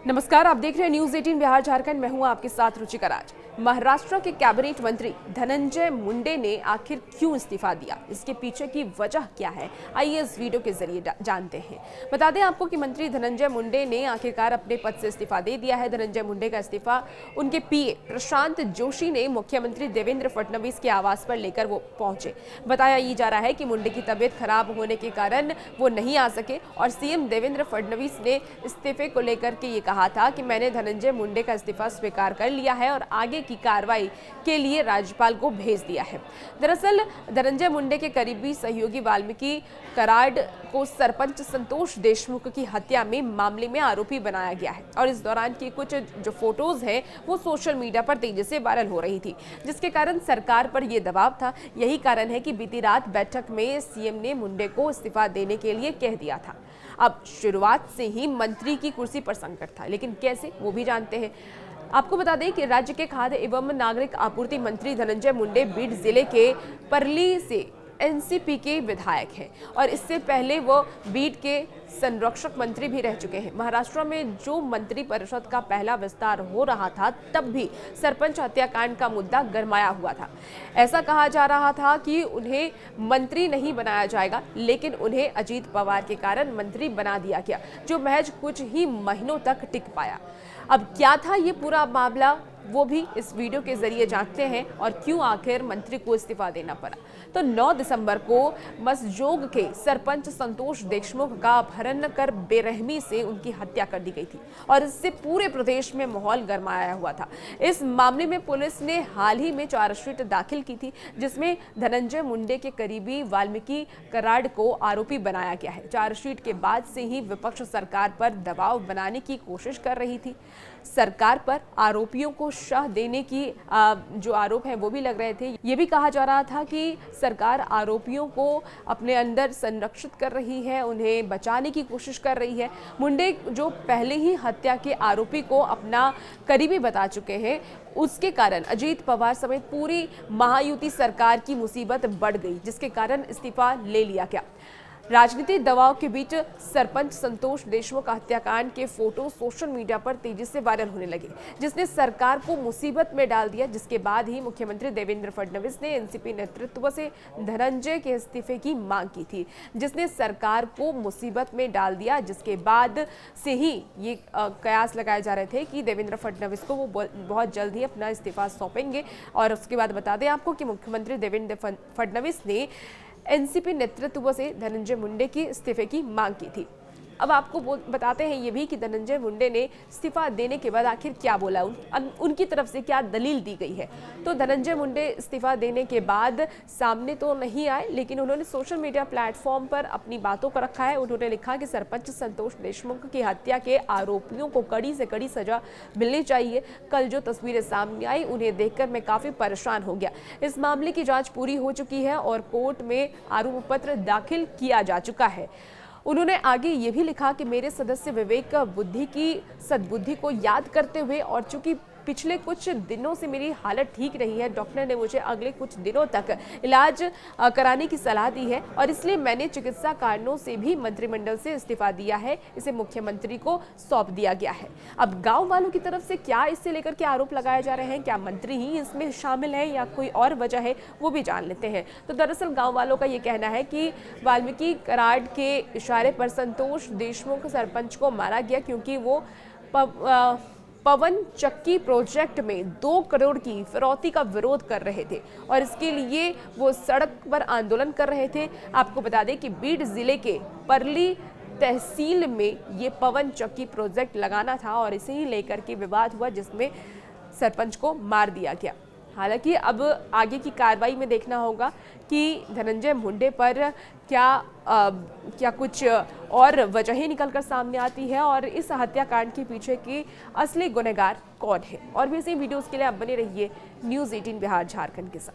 नमस्कार, आप देख रहे हैं न्यूज 18 बिहार झारखंड। मैं हूं आपके साथ रुचिका राज। महाराष्ट्र के कैबिनेट मंत्री धनंजय मुंडे ने आखिर क्यों इस्तीफा दिया, इसके पीछे की वजह क्या है, आइए इस वीडियो के जरिए जानते हैं। बता दें आपको कि मंत्री धनंजय मुंडे ने आखिरकार अपने पद से इस्तीफा दे दिया है। धनंजय मुंडे का इस्तीफा उनके पीए प्रशांत जोशी ने मुख्यमंत्री देवेंद्र फडणवीस के आवास पर लेकर वो पहुंचे। बताया ये जा रहा है कि मुंडे की तबीयत खराब होने के कारण वो नहीं आ सके और सीएम देवेंद्र फडणवीस ने इस्तीफे को लेकर के ये कहा था कि मैंने धनंजय मुंडे का इस्तीफा स्वीकार कर लिया है और आगे की कार्रवाई के लिए राज्यपाल को भेज दिया है। दरअसल धनंजय मुंडे के करीबी सहयोगी वाल्मीकि कराड को सरपंच संतोष देशमुख की हत्या में मामले में आरोपी बनाया गया है और इस दौरान की कुछ जो फोटोज हैं वो सोशल मीडिया पर तेजी से वायरल हो रही थी, जिसके कारण सरकार पर यह दबाव था। यही कारण है कि बीती रात बैठक में सीएम ने मुंडे को इस्तीफा देने के लिए कह दिया था। अब शुरुआत से ही मंत्री की कुर्सी पर संकट था, लेकिन कैसे वो भी जानते हैं। आपको बता दें कि राज्य के खाद्य एवं नागरिक आपूर्ति मंत्री धनंजय मुंडे बीड जिले के परली से एनसीपी के विधायक हैं और इससे पहले वो बीड के संरक्षक मंत्री भी रह चुके हैं। महाराष्ट्र में जो मंत्री परिषद का पहला विस्तार हो रहा था तब भी सरपंच हत्याकांड का मुद्दा गरमाया हुआ था। ऐसा कहा जा रहा था कि उन्हें मंत्री नहीं बनाया जाएगा, लेकिन उन्हें अजीत पवार के कारण मंत्री बना दिया गया, जो महज कुछ ही महीनों तक टिक पाया। अब क्या था ये पूरा मामला, वो भी इस वीडियो के जरिए जानते हैं और क्यों आखिर मंत्री को इस्तीफा देना पड़ा। तो 9 दिसंबर को मसजोग के सरपंच संतोष देशमुख का अपहरण कर बेरहमी से उनकी हत्या कर दी गई थी और इससे पूरे प्रदेश में माहौल गरमाया हुआ था। इस मामले में पुलिस ने हाल ही में चार्जशीट दाखिल की थी, जिसमें धनंजय मुंडे के करीबी वाल्मीकि कराड को आरोपी बनाया गया है। चार्जशीट के बाद से ही विपक्ष सरकार पर दबाव बनाने की कोशिश कर रही थी। सरकार पर आरोपियों को शह देने की जो आरोप है वो भी लग रहे थे। ये भी कहा जा रहा था कि सरकार आरोपियों को अपने अंदर संरक्षित कर रही है, उन्हें बचाने की कोशिश कर रही है। मुंडे जो पहले ही हत्या के आरोपी को अपना करीबी बता चुके हैं, उसके कारण अजीत पवार समेत पूरी महायुति सरकार की मुसीबत बढ़ गई, जिसके कारण इस्तीफा ले लिया गया। राजनीतिक दबाव के बीच सरपंच संतोष देशमुख हत्याकांड के फोटो सोशल मीडिया पर तेजी से वायरल होने लगे, जिसने सरकार को मुसीबत में डाल दिया। जिसके बाद ही मुख्यमंत्री देवेंद्र फडणवीस ने एनसीपी नेतृत्व से धनंजय के इस्तीफे की मांग की थी, जिसने सरकार को मुसीबत में डाल दिया। जिसके बाद से ही ये कयास लगाए जा रहे थे कि देवेंद्र फडणवीस को वो बहुत जल्द ही अपना इस्तीफा सौंपेंगे। और उसके बाद बता दें आपको कि मुख्यमंत्री देवेंद्र फडणवीस ने एनसीपी नेतृत्व से धनंजय मुंडे की इस्तीफे की मांग की थी। अब आपको बताते हैं ये भी कि धनंजय मुंडे ने इस्तीफा देने के बाद आखिर क्या बोला, उनकी तरफ से क्या दलील दी गई है। तो धनंजय मुंडे इस्तीफा देने के बाद सामने तो नहीं आए, लेकिन उन्होंने सोशल मीडिया प्लेटफॉर्म पर अपनी बातों को रखा है। उन्होंने लिखा कि सरपंच संतोष देशमुख की हत्या के आरोपियों को कड़ी से कड़ी सजा मिलनी चाहिए। कल जो तस्वीरें सामने आई उन्हें देखकर मैं काफी परेशान हो गया। इस मामले की जांच पूरी हो चुकी है और कोर्ट में आरोप पत्र दाखिल किया जा चुका है। उन्होंने आगे ये भी लिखा कि मेरे सदस्य विवेक बुद्धि की सद्बुद्धि को याद करते हुए और चूंकि पिछले कुछ दिनों से मेरी हालत ठीक नहीं है, डॉक्टर ने मुझे अगले कुछ दिनों तक इलाज कराने की सलाह दी है और इसलिए मैंने चिकित्सा कारणों से भी मंत्रिमंडल से इस्तीफा दिया है। इसे मुख्यमंत्री को सौंप दिया गया है। अब गांव वालों की तरफ से क्या इससे लेकर के आरोप लगाए जा रहे हैं, क्या मंत्री ही इसमें शामिल है या कोई और वजह है, वो भी जान लेते हैं। तो दरअसल गाँव वालों का ये कहना है कि वाल्मीकि कराड के इशारे पर संतोष देशमुख सरपंच को मारा गया क्योंकि वो पवन चक्की प्रोजेक्ट में 2 करोड़ की फिरौती का विरोध कर रहे थे और इसके लिए वो सड़क पर आंदोलन कर रहे थे। आपको बता दें कि बीड जिले के परली तहसील में ये पवन चक्की प्रोजेक्ट लगाना था और इसे ही लेकर के विवाद हुआ, जिसमें सरपंच को मार दिया गया। हालांकि अब आगे की कार्रवाई में देखना होगा कि धनंजय मुंडे पर क्या कुछ और वजहें निकलकर सामने आती है और इस हत्याकांड के पीछे की असली गुनहगार कौन है। और भी ऐसी वीडियोस के लिए आप बने रहिए न्यूज़ 18 बिहार झारखंड के साथ।